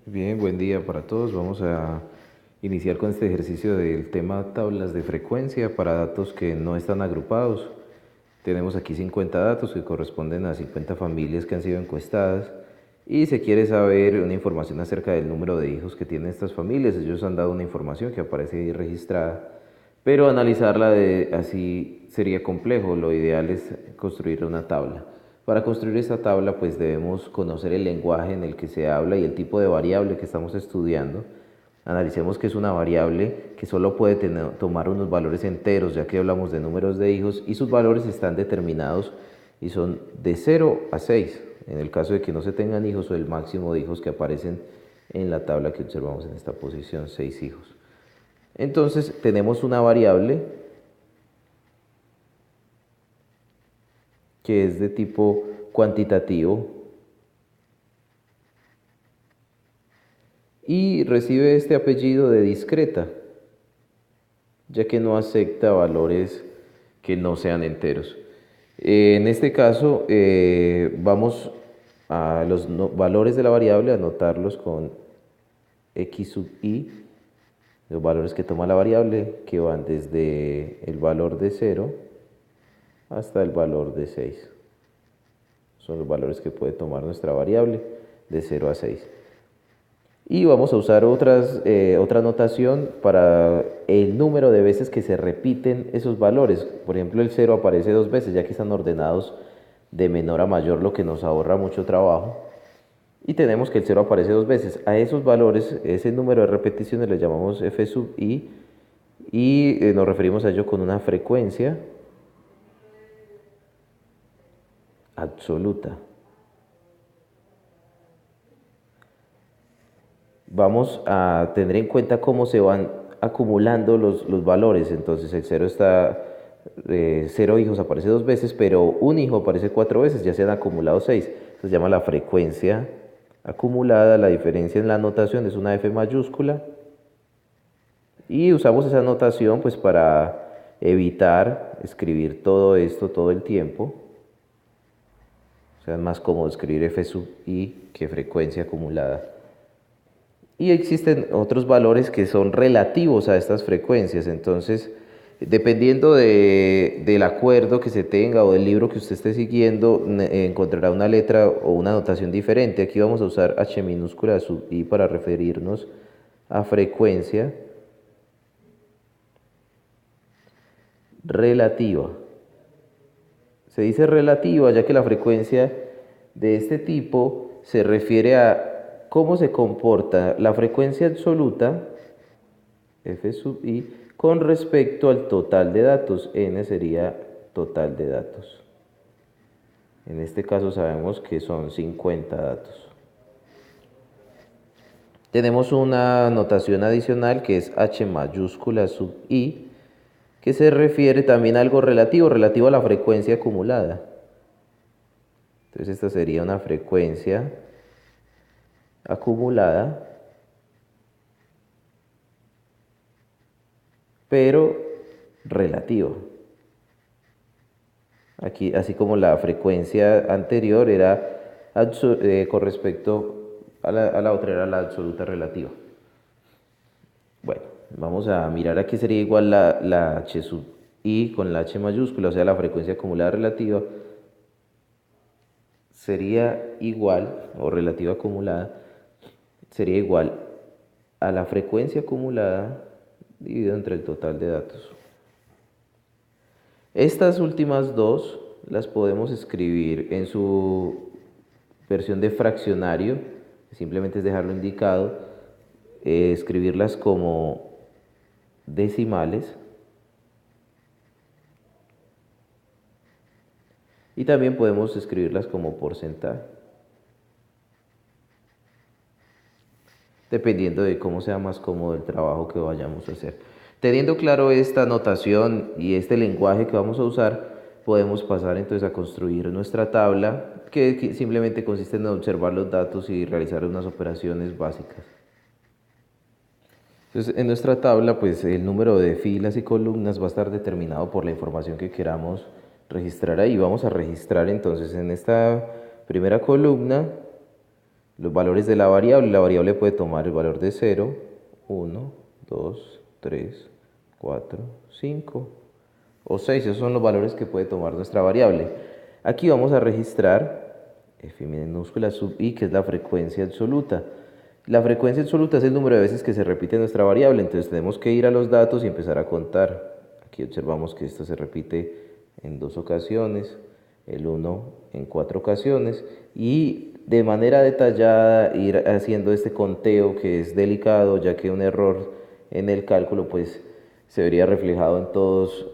Bien, buen día para todos. Vamos a iniciar con este ejercicio del tema tablas de frecuencia para datos que no están agrupados. Tenemos aquí 50 datos que corresponden a 50 familias que han sido encuestadas y se quiere saber una información acerca del número de hijos que tienen estas familias. Ellos han dado una información que aparece ahí registrada, pero analizarla así sería complejo. Lo ideal es construir una tabla. Para construir esta tabla pues debemos conocer el lenguaje en el que se habla y el tipo de variable que estamos estudiando. Analicemos que es una variable que solo puede tomar unos valores enteros, ya que hablamos de números de hijos y sus valores están determinados y son de 0 a 6. En el caso de que no se tengan hijos, o el máximo de hijos que aparecen en la tabla que observamos en esta posición, 6 hijos. Entonces tenemos una variable que es de tipo cuantitativo y recibe este apellido de discreta, ya que no acepta valores que no sean enteros. En este caso, vamos a los valores de la variable a anotarlos con x sub i, los valores que toma la variable, que van desde el valor de 0 hasta el valor de 6. Son los valores que puede tomar nuestra variable de 0 a 6. Y vamos a usar otra notación para el número de veces que se repiten esos valores. Por ejemplo, el 0 aparece 2 veces, ya que están ordenados de menor a mayor, lo que nos ahorra mucho trabajo. Y tenemos que el 0 aparece 2 veces. A esos valores, ese número de repeticiones le llamamos f sub i y nos referimos a ello con una frecuencia absoluta. Vamos a tener en cuenta cómo se van acumulando los valores. Entonces el 0 está, 0 hijos aparece 2 veces, pero un hijo aparece 4 veces, ya se han acumulado 6. Se llama la frecuencia acumulada. La diferencia en la notación es una F mayúscula. Y usamos esa notación pues para evitar escribir todo esto todo el tiempo. O sea, es más cómodo escribir F sub i que frecuencia acumulada. Y existen otros valores que son relativos a estas frecuencias. Entonces, dependiendo del acuerdo que se tenga o del libro que usted esté siguiendo, encontrará una letra o una notación diferente. Aquí vamos a usar H minúscula sub i para referirnos a frecuencia relativa. Se dice relativa ya que la frecuencia de este tipo se refiere a cómo se comporta la frecuencia absoluta, f sub i, con respecto al total de datos. N sería total de datos. En este caso sabemos que son 50 datos. Tenemos una notación adicional que es H mayúscula sub i, que se refiere también a algo relativo a la frecuencia acumulada. Entonces esta sería una frecuencia acumulada, pero relativa. Aquí, así como la frecuencia anterior era con respecto a la otra, era la absoluta relativa. Bueno, vamos a mirar aquí sería igual la H sub i con la H mayúscula, o sea, la frecuencia acumulada relativa sería igual, o relativa acumulada, sería igual a la frecuencia acumulada dividido entre el total de datos. Estas últimas dos las podemos escribir en su versión de fraccionario, simplemente es dejarlo indicado, escribirlas como decimales. Y también podemos escribirlas como porcentaje, dependiendo de cómo sea más cómodo el trabajo que vayamos a hacer. Teniendo claro esta notación y este lenguaje que vamos a usar, podemos pasar entonces a construir nuestra tabla, que simplemente consiste en observar los datos y realizar unas operaciones básicas. Entonces, en nuestra tabla, pues el número de filas y columnas va a estar determinado por la información que queramos registrar ahí. Vamos a registrar entonces en esta primera columna los valores de la variable. La variable puede tomar el valor de 0, 1, 2, 3, 4, 5 o 6. Esos son los valores que puede tomar nuestra variable. Aquí vamos a registrar f minúscula sub i, que es la frecuencia absoluta. La frecuencia absoluta es el número de veces que se repite nuestra variable, entonces tenemos que ir a los datos y empezar a contar. Aquí observamos que esto se repite en 2 ocasiones, el 1 en 4 ocasiones, y de manera detallada ir haciendo este conteo, que es delicado, ya que un error en el cálculo pues se vería reflejado en todos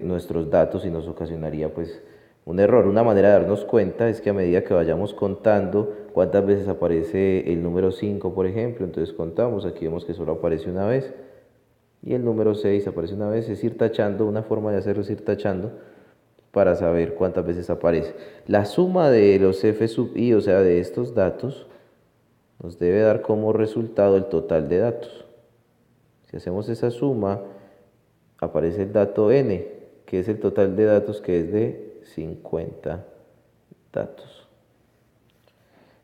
nuestros datos y nos ocasionaría pues un error. Una manera de darnos cuenta es que a medida que vayamos contando cuántas veces aparece el número 5, por ejemplo, entonces contamos, aquí vemos que solo aparece una vez, y el número 6 aparece una vez, es ir tachando. Una forma de hacerlo es ir tachando para saber cuántas veces aparece. La suma de los f sub i, o sea, de estos datos, nos debe dar como resultado el total de datos. Si hacemos esa suma, aparece el dato n, que es el total de datos, que es de 50 datos.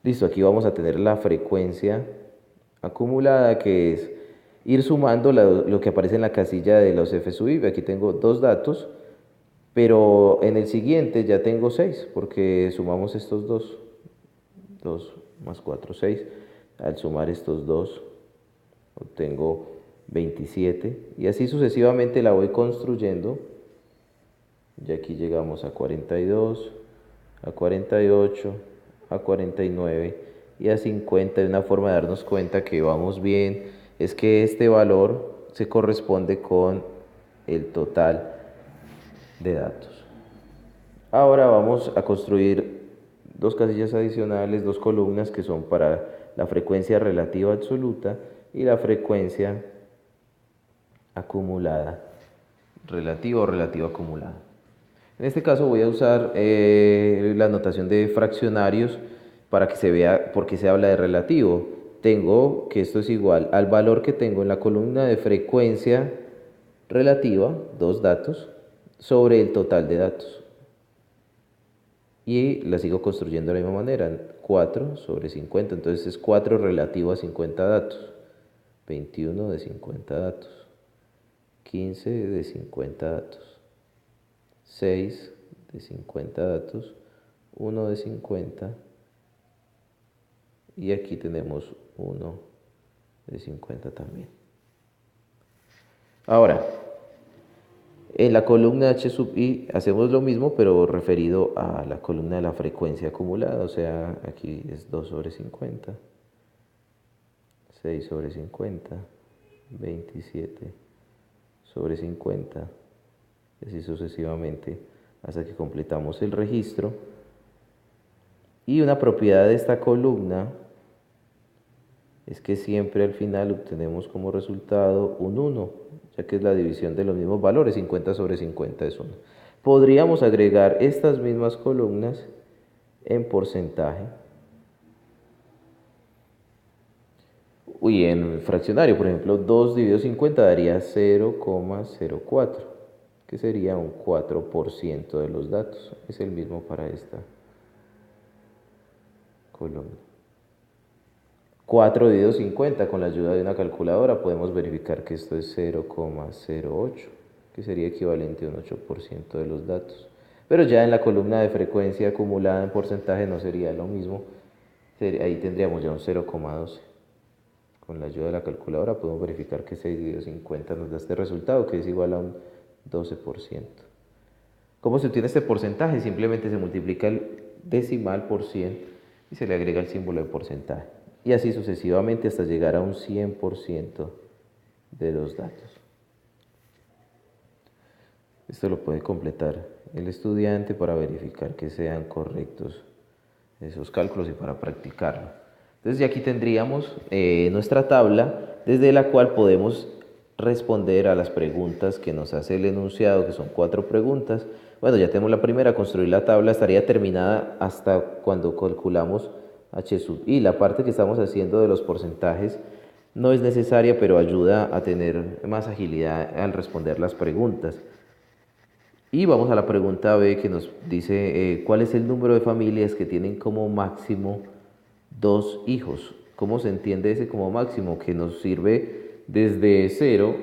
Listo, aquí vamos a tener la frecuencia acumulada, que es ir sumando lo que aparece en la casilla de los f sub i. Aquí tengo 2 datos, pero en el siguiente ya tengo 6, porque sumamos estos 2. 2 más 4, 6. Al sumar estos 2, obtengo 27. Y así sucesivamente la voy construyendo. Y aquí llegamos a 42, a 48, a 49 y a 50. Y una forma de darnos cuenta que vamos bien es que este valor se corresponde con el total de datos. Ahora vamos a construir 2 casillas adicionales, 2 columnas, que son para la frecuencia relativa absoluta y la frecuencia acumulada, relativa o relativa acumulada. En este caso voy a usar la notación de fraccionarios para que se vea por qué se habla de relativo. Tengo que esto es igual al valor que tengo en la columna de frecuencia relativa, 2 datos, sobre el total de datos. Y la sigo construyendo de la misma manera, 4 sobre 50, entonces es 4 relativo a 50 datos, 21 de 50 datos, 15 de 50 datos, 6 de 50 datos, 1 de 50, y aquí tenemos 1 de 50 también. Ahora, en la columna h sub i hacemos lo mismo, pero referido a la columna de la frecuencia acumulada, o sea, aquí es 2 sobre 50, 6 sobre 50, 27 sobre 50, y así sucesivamente hasta que completamos el registro. Y una propiedad de esta columna es que siempre al final obtenemos como resultado un 1, ya que es la división de los mismos valores, 50 sobre 50 es 1. Podríamos agregar estas mismas columnas en porcentaje. En fraccionario, por ejemplo, 2 dividido 50 daría 0,04, que sería un 4% de los datos. Es el mismo para esta columna. 4 dividido 50, con la ayuda de una calculadora podemos verificar que esto es 0,08, que sería equivalente a un 8% de los datos. Pero ya en la columna de frecuencia acumulada en porcentaje no sería lo mismo, ahí tendríamos ya un 0,12. Con la ayuda de la calculadora podemos verificar que 6 dividido 50 nos da este resultado, que es igual a un 12%. ¿Cómo se obtiene este porcentaje? Simplemente se multiplica el decimal por 100 y se le agrega el símbolo de porcentaje. Y así sucesivamente hasta llegar a un 100% de los datos. Esto lo puede completar el estudiante para verificar que sean correctos esos cálculos y para practicarlo. Entonces ya aquí tendríamos nuestra tabla desde la cual podemos responder a las preguntas que nos hace el enunciado, que son 4 preguntas. Bueno, ya tenemos la primera, construir la tabla estaría terminada hasta cuando calculamos h sub i. La parte que estamos haciendo de los porcentajes no es necesaria, pero ayuda a tener más agilidad al responder las preguntas. Y vamos a la pregunta B, que nos dice ¿cuál es el número de familias que tienen como máximo 2 hijos. ¿Cómo se entiende ese como máximo? Que nos sirve desde 0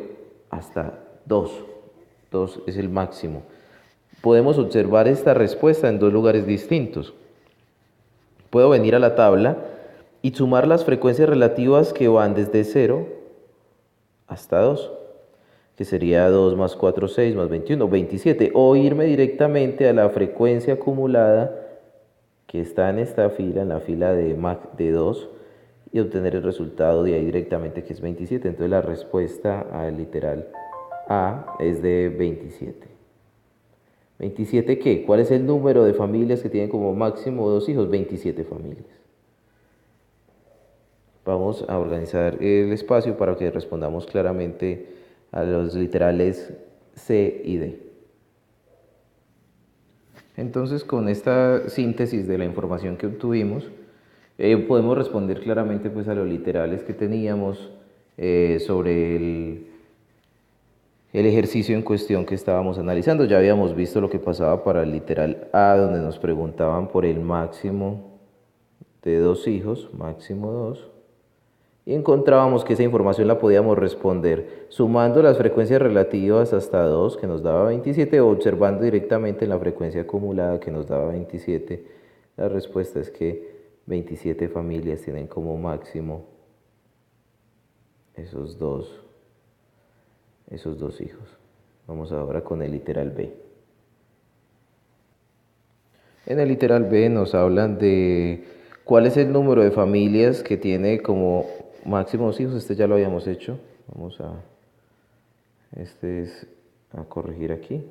hasta 2. 2 es el máximo. Podemos observar esta respuesta en dos lugares distintos. Puedo venir a la tabla y sumar las frecuencias relativas que van desde 0 hasta 2, que sería 2 más 4, 6 más 21, 27. O irme directamente a la frecuencia acumulada que está en esta fila, en la fila de 2, y obtener el resultado de ahí directamente, que es 27. Entonces la respuesta al literal A es de 27. ¿27 qué? ¿Cuál es el número de familias que tienen como máximo 2 hijos? 27 familias. Vamos a organizar el espacio para que respondamos claramente a los literales C y D. Entonces, con esta síntesis de la información que obtuvimos, podemos responder claramente pues, a los literales que teníamos sobre el ejercicio en cuestión que estábamos analizando. Ya habíamos visto lo que pasaba para el literal A, donde nos preguntaban por el máximo de 2 hijos, máximo 2, y encontrábamos que esa información la podíamos responder sumando las frecuencias relativas hasta 2, que nos daba 27, o observando directamente en la frecuencia acumulada, que nos daba 27. La respuesta es que 27 familias tienen como máximo esos dos hijos. Vamos ahora con el literal B. En el literal B nos hablan de cuál es el número de familias que tiene como máximo 2 hijos. Este ya lo habíamos hecho. Vamos a corregir aquí.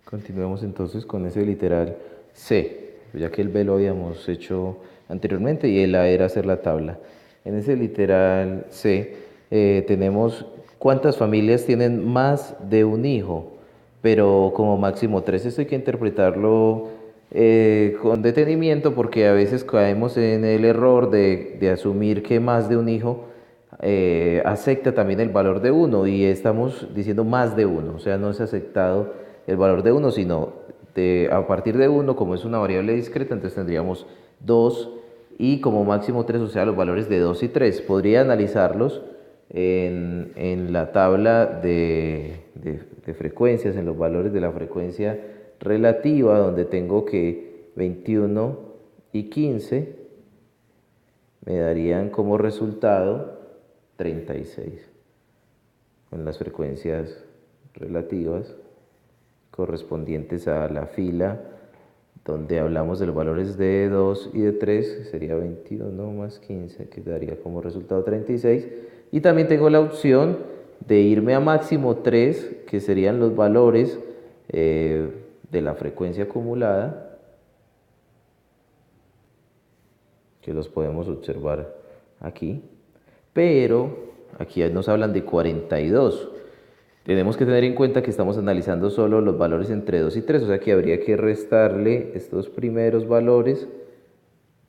Continuemos entonces con ese literal C, ya que el B lo habíamos hecho anteriormente y el A era hacer la tabla. En ese literal C tenemos cuántas familias tienen más de un hijo, pero como máximo 3. Esto hay que interpretarlo con detenimiento, porque a veces caemos en el error de asumir que más de un hijo acepta también el valor de 1, y estamos diciendo más de 1, o sea, no es aceptado el valor de 1, sino a partir de 1, como es una variable discreta, entonces tendríamos 2 y como máximo 3, o sea, los valores de 2 y 3. Podría analizarlos en la tabla de frecuencias, en los valores de la frecuencia relativa, donde tengo que 21 y 15 me darían como resultado 36, con las frecuencias relativas correspondientes a la fila donde hablamos de los valores de 2 y de 3, sería 21 más 15, que daría como resultado 36. Y también tengo la opción de irme a máximo 3, que serían los valores de la frecuencia acumulada, que los podemos observar aquí. Pero aquí nos hablan de 42. Tenemos que tener en cuenta que estamos analizando solo los valores entre 2 y 3, o sea que habría que restarle estos primeros valores,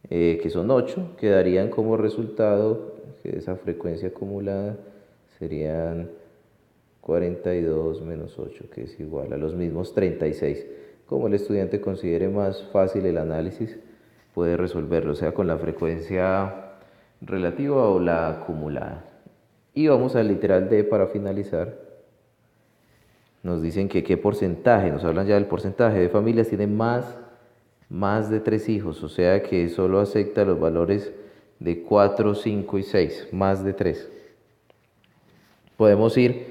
que son 8, que darían como resultado que esa frecuencia acumulada serían 42 menos 8, que es igual a los mismos 36. Como el estudiante considere más fácil el análisis, puede resolverlo, sea con la frecuencia relativa o la acumulada. Y vamos al literal D para finalizar. Nos dicen que qué porcentaje, nos hablan ya del porcentaje de familias tienen más de 3 hijos, o sea que solo acepta los valores de 4, 5 y 6, más de 3. Podemos ir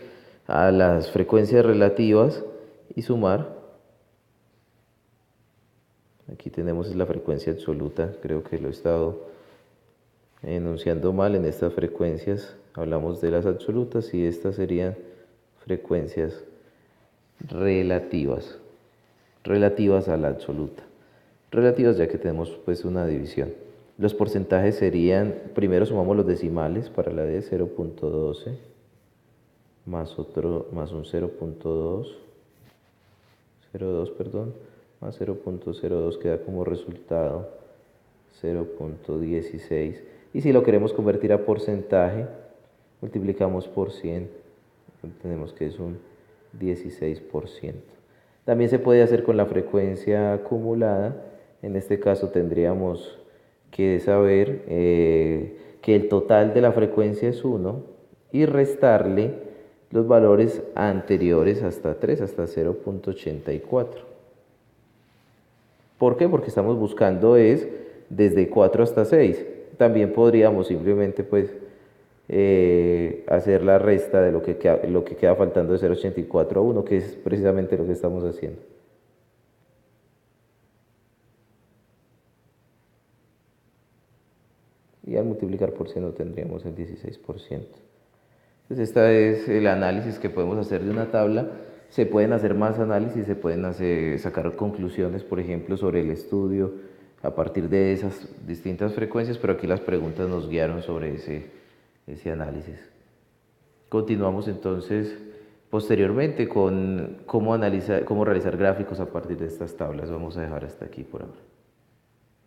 a las frecuencias relativas y sumar. Aquí tenemos la frecuencia absoluta, creo que lo he estado enunciando mal. En estas frecuencias hablamos de las absolutas y estas serían frecuencias relativas a la absoluta, relativas ya que tenemos pues una división. Los porcentajes serían, primero sumamos los decimales para la de 0.12 más un 0.2, 0.2, perdón, más 0.02, queda como resultado 0.16, y si lo queremos convertir a porcentaje, multiplicamos por 100, tenemos que es un 16%. También se puede hacer con la frecuencia acumulada. En este caso tendríamos que saber que el total de la frecuencia es 1 y restarle los valores anteriores hasta 3, hasta 0,84. ¿Por qué? Porque estamos buscando es desde 4 hasta 6. También podríamos simplemente pues hacer la resta de lo que queda faltando de 0,84 a 1, que es precisamente lo que estamos haciendo. Y al multiplicar por 100 tendríamos el 16%. Entonces, este es el análisis que podemos hacer de una tabla. Se pueden hacer más análisis, se pueden sacar conclusiones, por ejemplo, sobre el estudio a partir de esas distintas frecuencias, pero aquí las preguntas nos guiaron sobre ese análisis. Continuamos entonces posteriormente con cómo realizar gráficos a partir de estas tablas. Vamos a dejar hasta aquí por ahora.